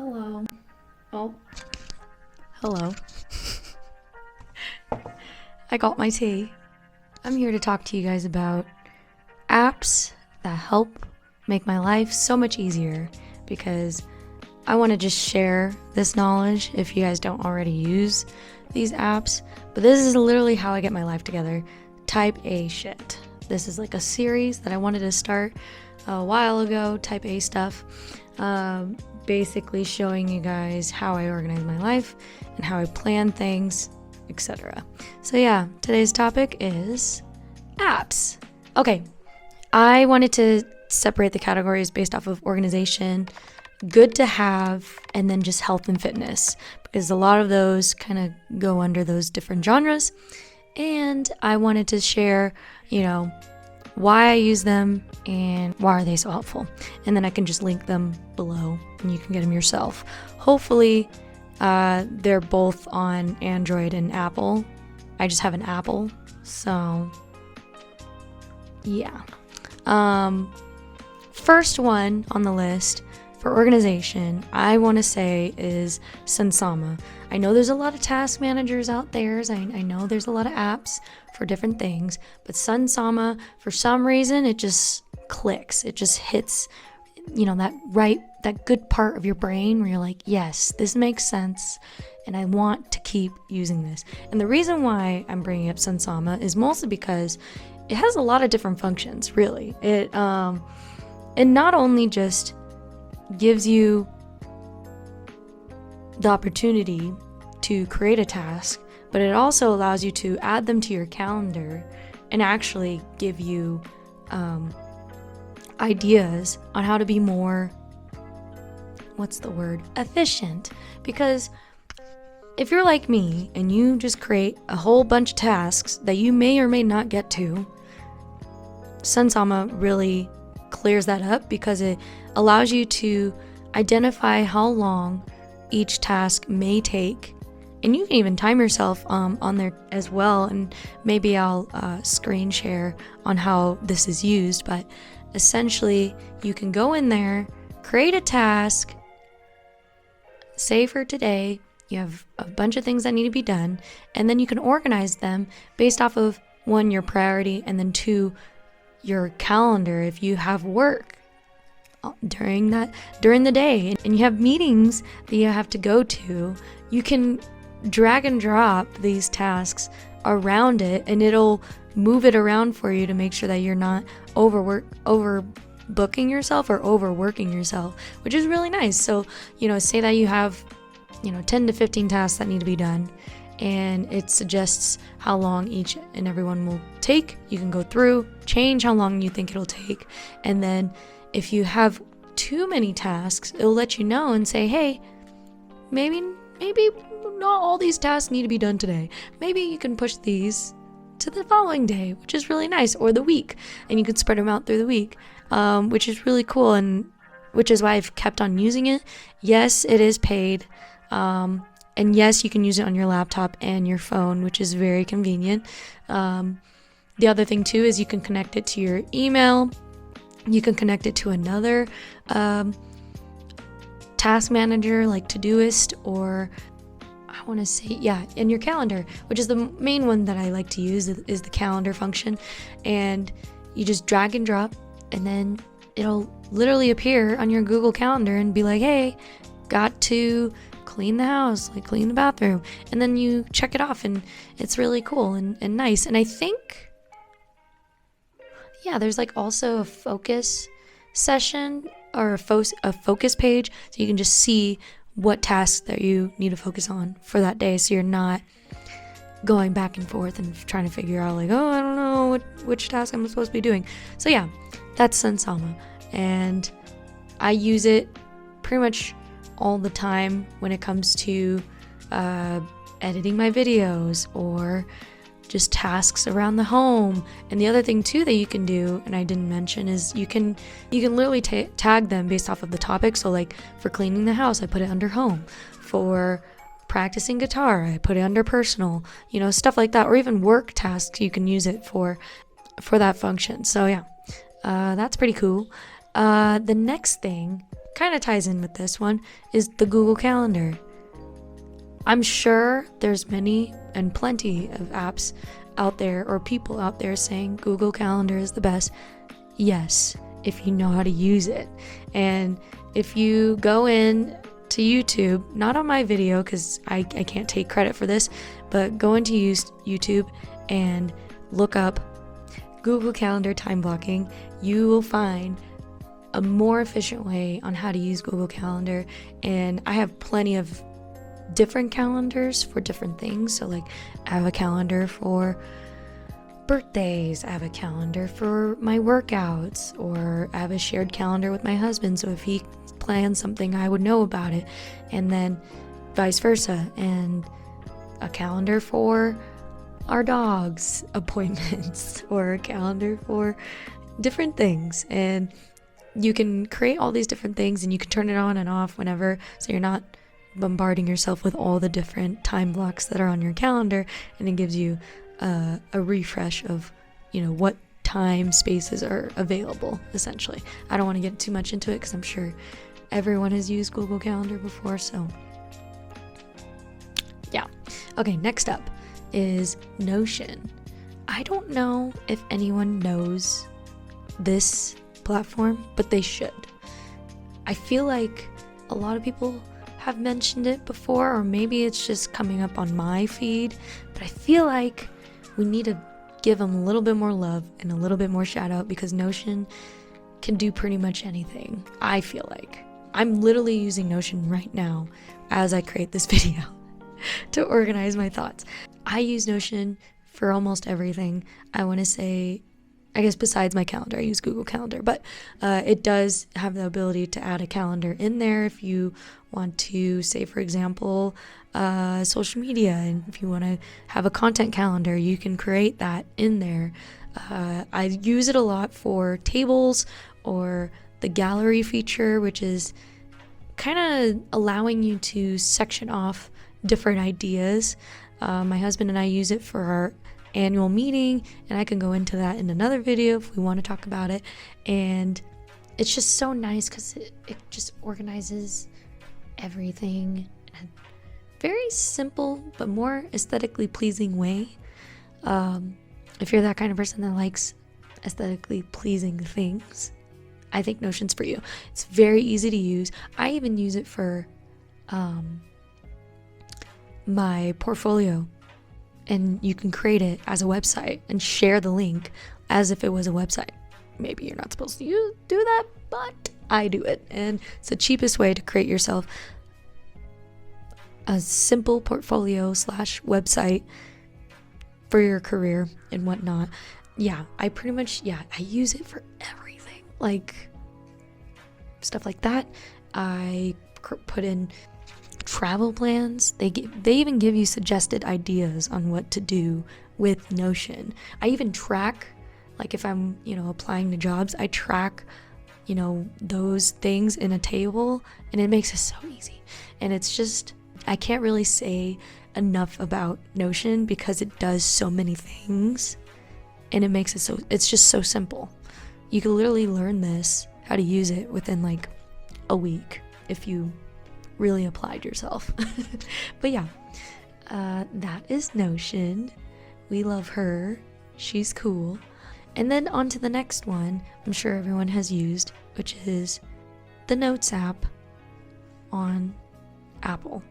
Hello. Oh, hello. I got my tea. I'm here to talk to you guys about apps that help make my life so much easier, because I want to just share this knowledge if you guys don't already use these apps. But this is literally how I get my life together. Type A shit. This is like a series that I wanted to start a while ago, Type A stuff. Basically showing you guys how I organize my life and how I plan things, etc. So yeah, today's topic is apps. Okay, I wanted to separate the categories based off of organization, good to have, and then just health and fitness, because a lot of those kind of go under those different genres. And I wanted to share, why I use them and why are they so helpful. And then I can just link them below and you can get them yourself. Hopefully, they're both on Android and Apple. I just have an Apple, so yeah. First one on the list for organization, I want to say is Sunsama. I know there's a lot of task managers out there. I know there's a lot of apps for different things, but Sunsama, for some reason, it just clicks. It just hits, that good part of your brain where you're like, yes, this makes sense, and I want to keep using this. And the reason why I'm bringing up Sunsama is mostly because it has a lot of different functions, really. It not only just gives you the opportunity to create a task, but it also allows you to add them to your calendar and actually give you ideas on how to be more, efficient. Because if you're like me and you just create a whole bunch of tasks that you may or may not get to, Sunsama really clears that up, because it allows you to identify how long each task may take, and you can even time yourself on there as well. And maybe I'll screen share on how this is used, but essentially you can go in there, create a task, say for today you have a bunch of things that need to be done, and then you can organize them based off of, one, your priority, and then two, your calendar. If you have work during the day and you have meetings that you have to go to, you can drag and drop these tasks around it, and it'll move it around for you to make sure that you're not overbooking yourself or overworking yourself, which is really nice. So, say that you have 10 to 15 tasks that need to be done, and it suggests how long each and every one will take. You can go through, change how long you think it'll take, and then if you have too many tasks, it'll let you know and say, hey, maybe not all these tasks need to be done today. Maybe you can push these to the following day, which is really nice, or the week, and you can spread them out through the week, which is really cool, and which is why I've kept on using it. Yes, it is paid, and yes, you can use it on your laptop and your phone, which is very convenient. The other thing too is you can connect it to your email. You can connect it to another task manager like Todoist, or I want to say, in your calendar, which is the main one that I like to use, is the calendar function. And you just drag and drop, and then it'll literally appear on your Google Calendar and be like, hey, got to clean the house, like clean the bathroom, and then you check it off, and it's really cool and nice. And I think, there's like also a focus session or a focus page, so you can just see what tasks that you need to focus on for that day, so you're not going back and forth and trying to figure out like, I don't know which task I'm supposed to be doing. So that's Sunsama, and I use it pretty much all the time when it comes to editing my videos or just tasks around the home. And the other thing too that you can do, and I didn't mention, is you can literally tag them based off of the topic. So like for cleaning the house, I put it under home. For practicing guitar, I put it under personal, stuff like that. Or even work tasks, you can use it for that function. So that's pretty cool. The next thing kind of ties in with this one, is the Google Calendar. I'm sure there's many and plenty of apps out there or people out there saying Google Calendar is the best. Yes, if you know how to use it. And if you go in to YouTube, not on my video because I can't take credit for this, but go into YouTube and look up Google Calendar time blocking, you will find a more efficient way on how to use Google Calendar. And I have plenty of different calendars for different things. So like I have a calendar for birthdays, I have a calendar for my workouts, or I have a shared calendar with my husband, so if he plans something I would know about it, and then vice versa, and a calendar for our dog's appointments or a calendar for different things. And you can create all these different things and you can turn it on and off whenever, so you're not bombarding yourself with all the different time blocks that are on your calendar, and it gives you a refresh of, you know, what time spaces are available, essentially. I don't want to get too much into it because I'm sure everyone has used Google Calendar before, so yeah. Okay, next up is Notion. I don't know if anyone knows this platform, but they should. I feel like a lot of people have mentioned it before, or maybe it's just coming up on my feed, but I feel like we need to give them a little bit more love and a little bit more shout out, because Notion can do pretty much anything. I feel like I'm literally using Notion right now as I create this video to organize my thoughts. I use Notion for almost everything. I want to say, I guess besides my calendar, I use Google Calendar, but it does have the ability to add a calendar in there if you want to, say for example, social media, and if you want to have a content calendar, you can create that in there. I use it a lot for tables or the gallery feature, which is kind of allowing you to section off different ideas. My husband and I use it for our annual meeting, and I can go into that in another video if we want to talk about it. And it's just so nice because it just organizes everything in a very simple but more aesthetically pleasing way. If you're that kind of person that likes aesthetically pleasing things, I think Notion's for you. It's very easy to use. I even use it for my portfolio, and you can create it as a website and share the link as if it was a website. Maybe you're not supposed to do that, but I do it, and it's the cheapest way to create yourself a simple portfolio / website for your career and whatnot. Yeah, I use it for everything, like stuff like that. I put in travel plans. They even give you suggested ideas on what to do with Notion. I even track, like if I'm, applying to jobs, I track, those things in a table, and it makes it so easy. And it's just, I can't really say enough about Notion because it does so many things, and it makes it it's just so simple. You can literally learn how to use it within like a week if you really applied yourself. But yeah, that is Notion. We love her. She's cool. And then on to the next one I'm sure everyone has used, which is the Notes app on Apple.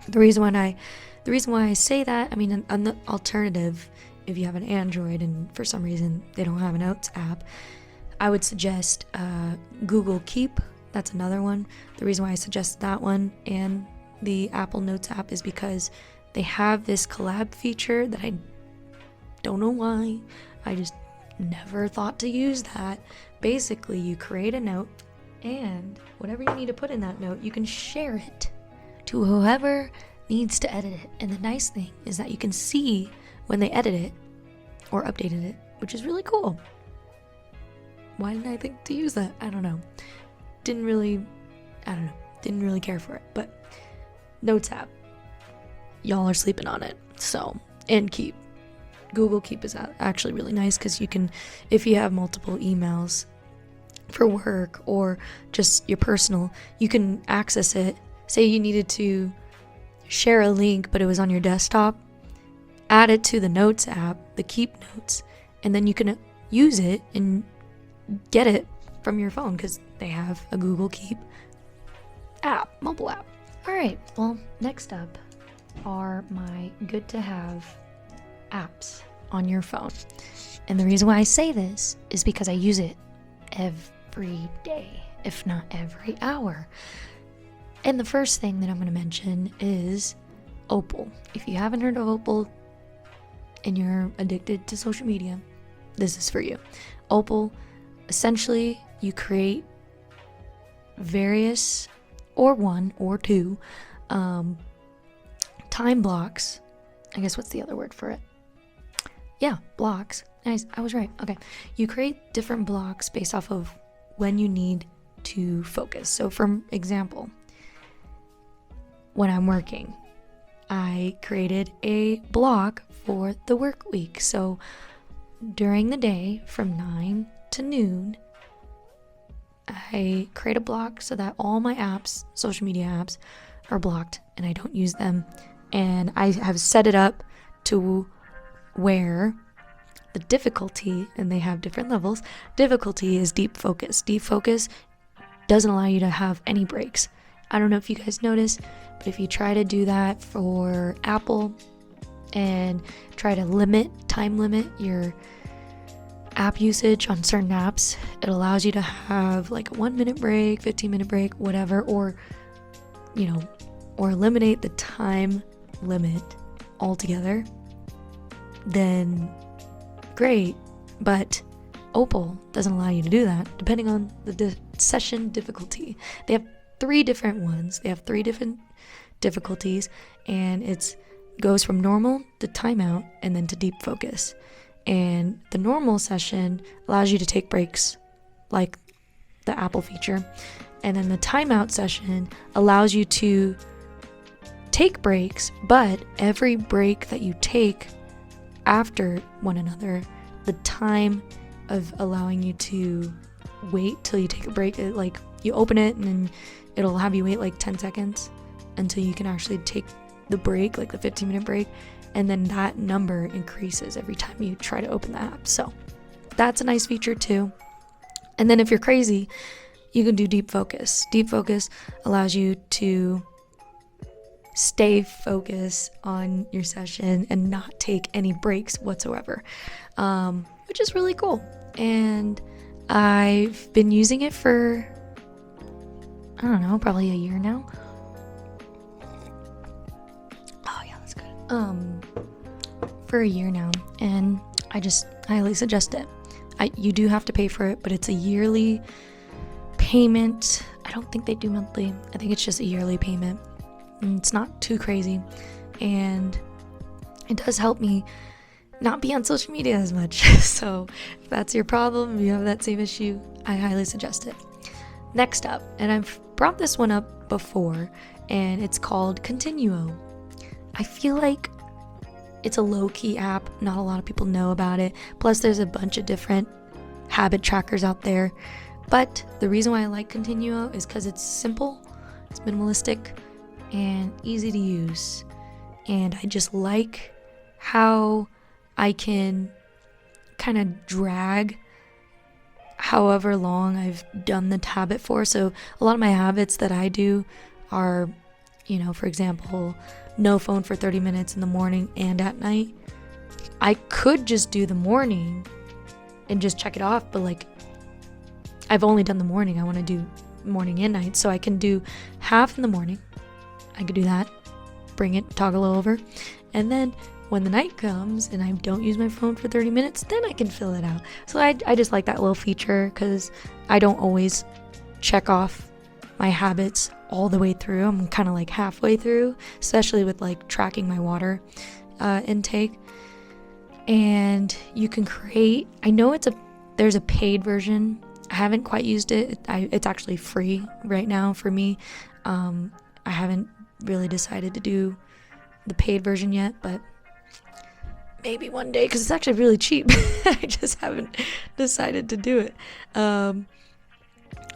The reason why I say that, I mean, on the alternative, if you have an Android and for some reason they don't have a Notes app, I would suggest Google Keep. That's another one. The reason why I suggest that one and the Apple Notes app is because they have this collab feature that I don't know why. I just never thought to use that. Basically, you create a note, and whatever you need to put in that note, you can share it to whoever needs to edit it. And the nice thing is that you can see when they edit it or updated it, which is really cool. Why didn't I think to use that? I don't know. Didn't really care for it. But Notes app, y'all are sleeping on it. So, and Keep. Google Keep is actually really nice because you can, if you have multiple emails, for work or just your personal, you can access it. Say you needed to share a link, but it was on your desktop, add it to the Notes app, the Keep Notes, and then you can use it and get it from your phone because they have a Google Keep app, mobile app. All right, well, next up are my good to have apps on your phone. And the reason why I say this is because I use it every day, if not every hour. And the first thing that I'm going to mention is Opal. If you haven't heard of Opal and you're addicted to social media, this is for you. Opal, essentially, you create various, or one or two, time blocks. I guess what's the other word for it? Yeah, blocks. Nice, I was right. Okay. You create different blocks based off of when you need to focus. So, for example, when I'm working, I created a block for the work week. So, during the day from 9 to noon, I create a block so that all my apps, social media apps, are blocked and I don't use them. And I have set it up to where the difficulty, and they have different levels, difficulty is deep focus. Deep focus doesn't allow you to have any breaks. I don't know if you guys notice, but if you try to do that for Apple and try to time limit your app usage on certain apps, it allows you to have like a 1 minute break, 15-minute break, whatever, or eliminate the time limit altogether, then great. But Opal doesn't allow you to do that depending on the session difficulty. They have 3 different ones. They have 3 different difficulties, and it goes from normal to timeout and then to deep focus. And the normal session allows you to take breaks, like the Apple feature. And then the timeout session allows you to take breaks, but every break that you take after one another, the time of allowing you to wait till you take a break, like you open it and then it'll have you wait like 10 seconds until you can actually take the break, like the 15-minute break. And then that number increases every time you try to open the app. So that's a nice feature too. And then if you're crazy, you can do deep focus. Deep focus allows you to stay focused on your session and not take any breaks whatsoever, which is really cool. And I've been using it for, I don't know, probably a year now. Oh yeah, that's good. For a year now, and I just highly suggest it. You do have to pay for it, but it's a yearly payment. I don't think they do monthly. I think it's just a yearly payment. And it's not too crazy, and it does help me not be on social media as much. So if that's your problem, if you have that same issue, I highly suggest it. Next up, and I've brought this one up before, and it's called Continuo. I feel like it's a low-key app. Not a lot of people know about it. Plus, there's a bunch of different habit trackers out there. But the reason why I like Continuo is because it's simple, it's minimalistic, and easy to use. And I just like how I can kind of drag however long I've done the habit for. So a lot of my habits that I do are, for example, no phone for 30 minutes in the morning and at night. I could just do the morning and just check it off, but like I've only done the morning. I want to do morning and night, so I can do half in the morning. I could do that, bring it, toggle over, and then when the night comes and I don't use my phone for 30 minutes, then I can fill it out. So I just like that little feature because I don't always check off my habits all the way through. I'm kind of like halfway through, especially with like tracking my water intake. And you can create, I know there's a paid version. I haven't quite used it. It's actually free right now for me. I haven't really decided to do the paid version yet, but maybe one day, because it's actually really cheap. I just haven't decided to do it.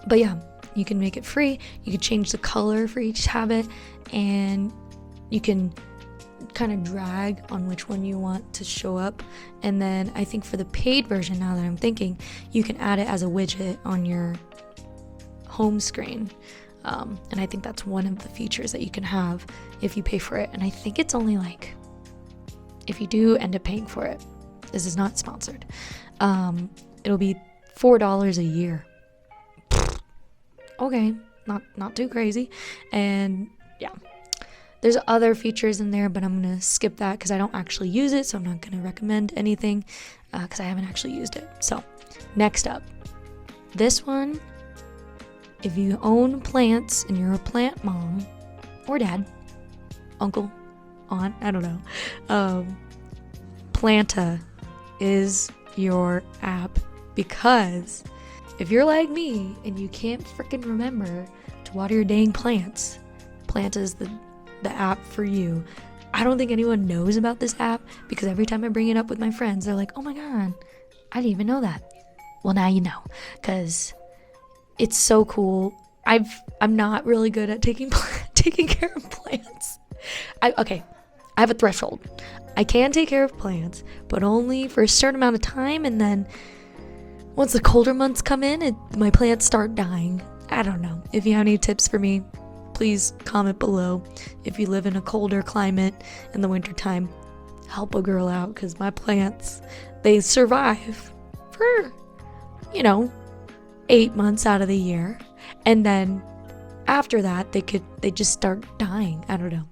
But yeah, you can make it free. You can change the color for each habit, and you can kind of drag on which one you want to show up. And then I think for the paid version, now that I'm thinking, you can add it as a widget on your home screen. And I think that's one of the features that you can have if you pay for it. And I think it's only like, if you do end up paying for it, this is not sponsored, it'll be $4 a year. Okay, not too crazy. And yeah, there's other features in there, but I'm gonna skip that because I don't actually use it, so I'm not gonna recommend anything because I haven't actually used it. So next up, this one, if you own plants and you're a plant mom or dad, uncle, aunt, I don't know, Planta is your app, because if you're like me and you can't freaking remember to water your dang plants, Planta is the app for you. I don't think anyone knows about this app because every time I bring it up with my friends, they're like, oh my god, I didn't even know that. Well, now you know, because it's so cool. I'm not really good at taking care of plants. I have a threshold. I can take care of plants, but only for a certain amount of time, and then once the colder months come in, my plants start dying. I don't know. If you have any tips for me, please comment below. If you live in a colder climate in the wintertime, help a girl out, because my plants, they survive for, 8 months out of the year. And then after that, they just start dying. I don't know.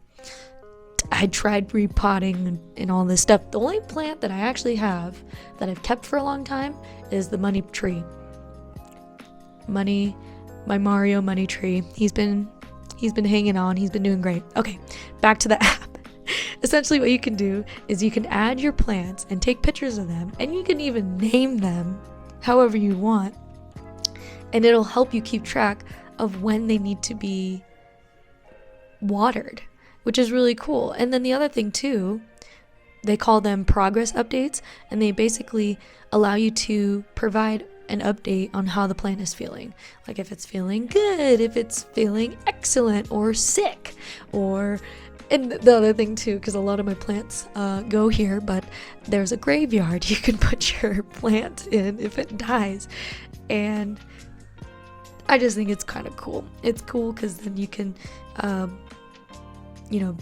I tried repotting and all this stuff. The only plant that I actually have that I've kept for a long time is the money tree. My Mario money tree. He's been hanging on. He's been doing great. Okay, back to the app. Essentially what you can do is you can add your plants and take pictures of them, and you can even name them however you want. And it'll help you keep track of when they need to be watered, which is really cool. And then the other thing too, they call them progress updates, and they basically allow you to provide an update on how the plant is feeling. Like if it's feeling good, if it's feeling excellent or sick, and the other thing too, because a lot of my plants go here, but there's a graveyard you can put your plant in if it dies. And I just think it's kind of cool. It's cool because then you can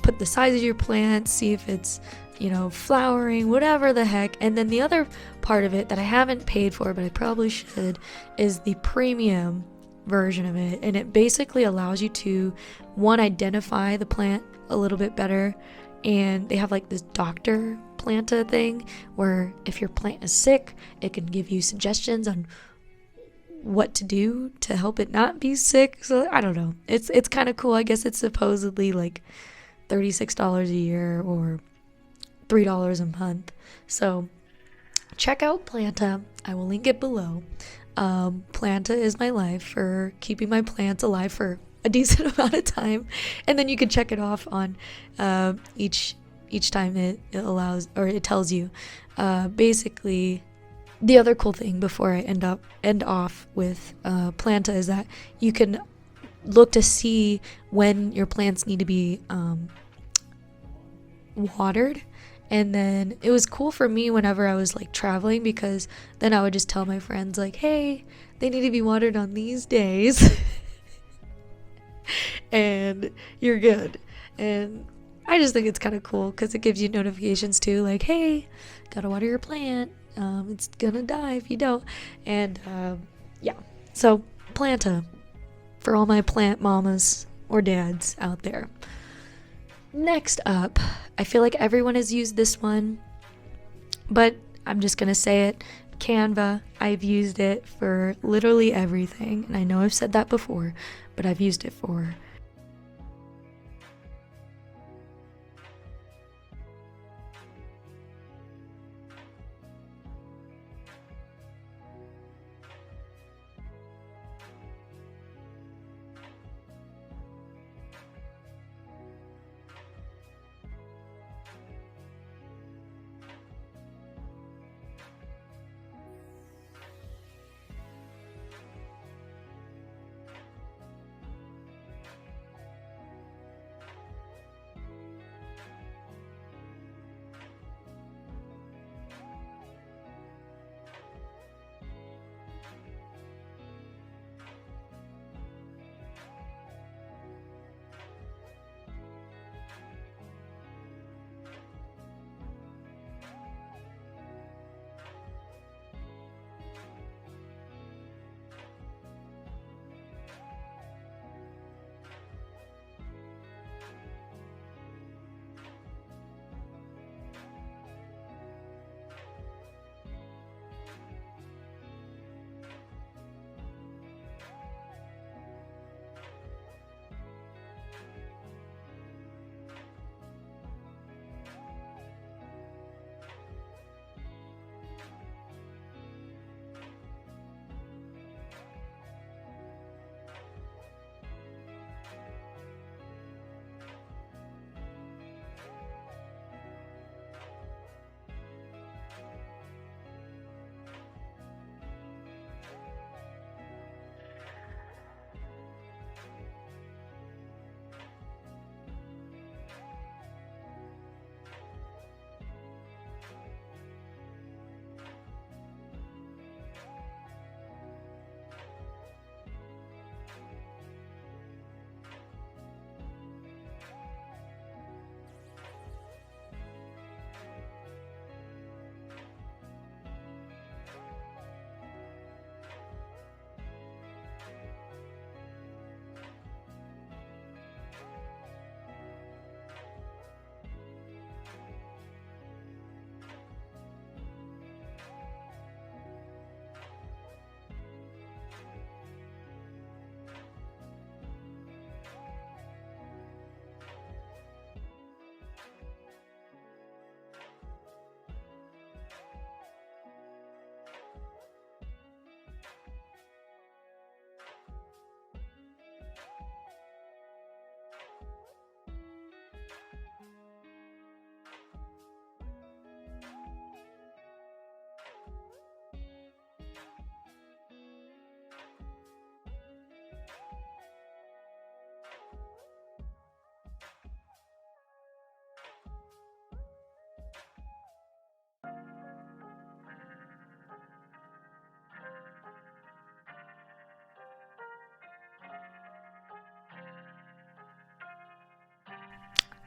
put the size of your plant, see if it's, flowering, whatever the heck. And then the other part of it that I haven't paid for, but I probably should, is the premium version of it. And it basically allows you to, one, identify the plant a little bit better. And they have like this Dr. Planta thing where if your plant is sick, it can give you suggestions on what to do to help it not be sick. So I don't know. It's kind of cool. I guess it's supposedly like $36 a year or $3 a month. So check out Planta. I will link it below. Planta is my life for keeping my plants alive for a decent amount of time, and then you can check it off on each time it allows, or it tells you. Basically, the other cool thing before I end off with Planta is that you can look to see when your plants need to be watered. And then it was cool for me whenever I was like traveling, because then I would just tell my friends like, hey, they need to be watered on these days and you're good. And I just think it's kind of cool because it gives you notifications too, like, hey, gotta water your plant, it's gonna die if you don't. And yeah, so Planta for all my plant mamas or dads out there. Next up, I feel like everyone has used this one, but I'm just gonna say it, Canva. I've used it for literally everything, and I know I've said that before, but I've used it for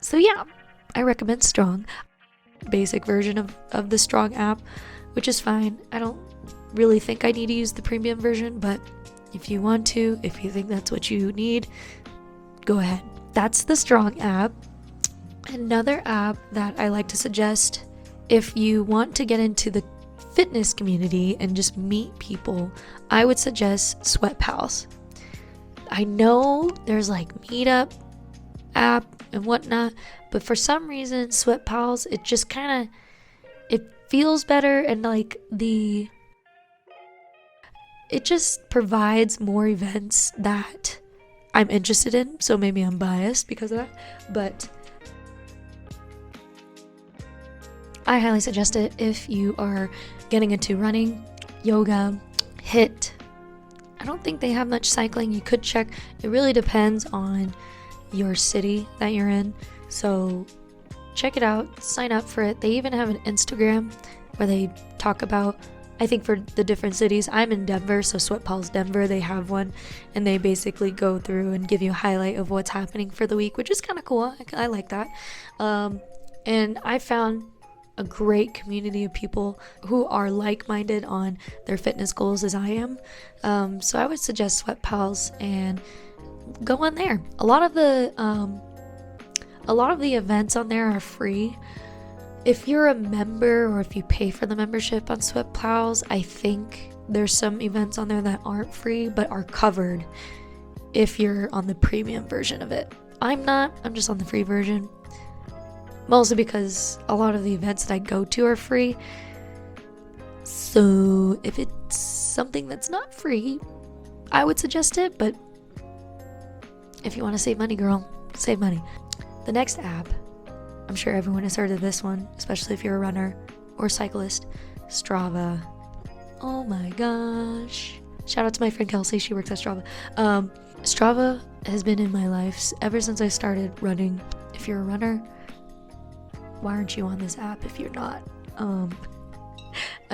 So yeah, I recommend Strong. Basic version of the Strong app, which is fine. I don't really think I need to use the premium version, but if you want to, if you think that's what you need, go ahead. That's the Strong app. Another app that I like to suggest if you want to get into the fitness community and just meet people, I would suggest SweatPals. I know there's like Meetup app and whatnot, but for some reason SweatPals, it just kind of, it feels better, and like it just provides more events that I'm interested in, so maybe I'm biased because of that, but I highly suggest it if you are getting into running, yoga, HIIT. I don't think they have much cycling. You could check. It really depends on your city that you're in. So check it out, sign up for it. They even have an Instagram where they talk about, I think for the different cities. I'm in Denver, so SweatPals Denver, they have one, and they basically go through and give you a highlight of what's happening for the week, which is kind of cool. I like that. And I found a great community of people who are like-minded on their fitness goals as I am. So I would suggest SweatPals and go on there. A lot of the events on there are free. If you're a member or if you pay for the membership on SweatPals, I think there's some events on there that aren't free but are covered if you're on the premium version of it. I'm not. I'm just on the free version. Mostly because a lot of the events that I go to are free. So if it's something that's not free, I would suggest it. But if you want to save money, girl, save money. The next app, I'm sure everyone has heard of this one, especially if you're a runner or cyclist, Strava. Oh my gosh. Shout out to my friend Kelsey, she works at Strava. Strava has been in my life ever since I started running. If you're a runner, why aren't you on this app if you're not? I'm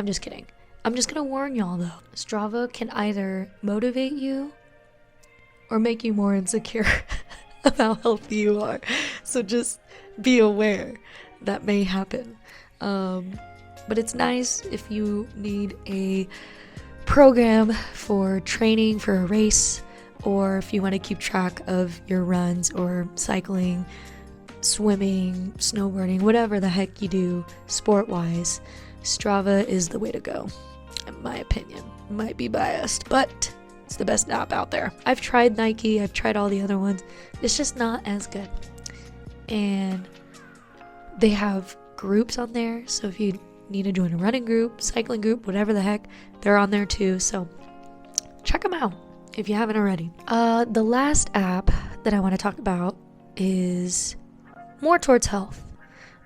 just kidding. I'm just gonna warn y'all though. Strava can either motivate you or make you more insecure of how healthy you are. So just be aware that may happen. But it's nice if you need a program for training for a race, or if you want to keep track of your runs or cycling, swimming, snowboarding, whatever the heck you do sport-wise. Strava is the way to go, in my opinion. Might be biased, but it's the best app out there. I've tried Nike, I've tried all the other ones. It's just not as good. And they have groups on there, so if you need to join a running group, cycling group, whatever the heck, they're on there too. So check them out if you haven't already. The last app that I want to talk about is more towards health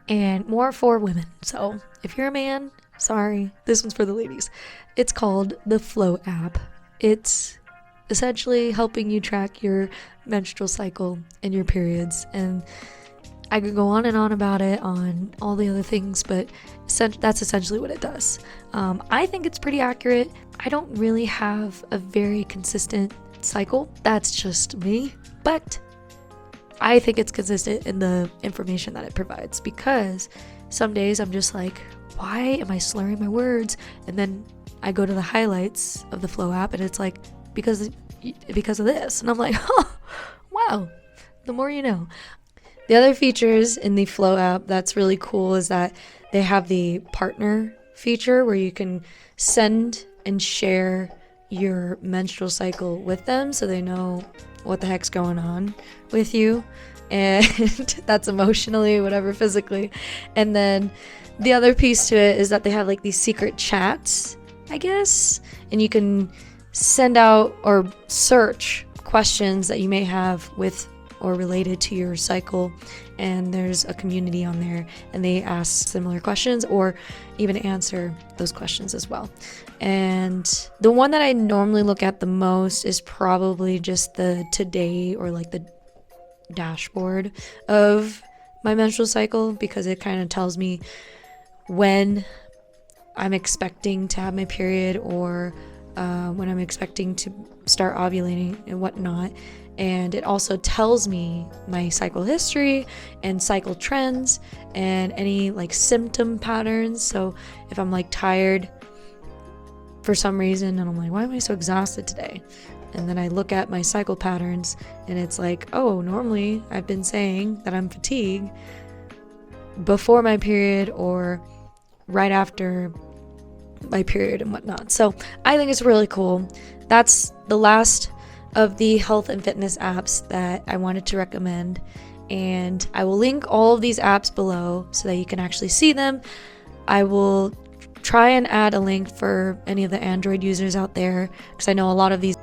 and more for women. So if you're a man, sorry, this one's for the ladies. It's called the Flow app. It's essentially helping you track your menstrual cycle and your periods. And I could go on and on about it on all the other things, but that's essentially what it does. I think it's pretty accurate. I don't really have a very consistent cycle. That's just me. But I think it's consistent in the information that it provides, because some days I'm just like, why am I slurring my words? And then I go to the highlights of the Flow app and it's like, because of this. And I'm like, oh, wow, the more you know. The other features in the Flow app that's really cool is that they have the partner feature where you can send and share your menstrual cycle with them so they know what the heck's going on with you, and that's emotionally, whatever, physically. And then the other piece to it is that they have like these secret chats, I guess, and you can send out or search questions that you may have with or related to your cycle, and there's a community on there and they ask similar questions or even answer those questions as well. And the one that I normally look at the most is probably just the today, or like the dashboard of my menstrual cycle, because it kind of tells me when I'm expecting to have my period, or when I'm expecting to start ovulating and whatnot. and it also tells me my cycle history and cycle trends and any like symptom patterns. So if I'm like tired for some reason and I'm like, why am I so exhausted today? And then I look at my cycle patterns and it's like, oh, normally I've been saying that I'm fatigued before my period or right after my period and whatnot. So I think it's really cool. That's the last of the health and fitness apps that I wanted to recommend. And I will link all of these apps below so that you can actually see them. I will try and add a link for any of the Android users out there, because I know a lot of these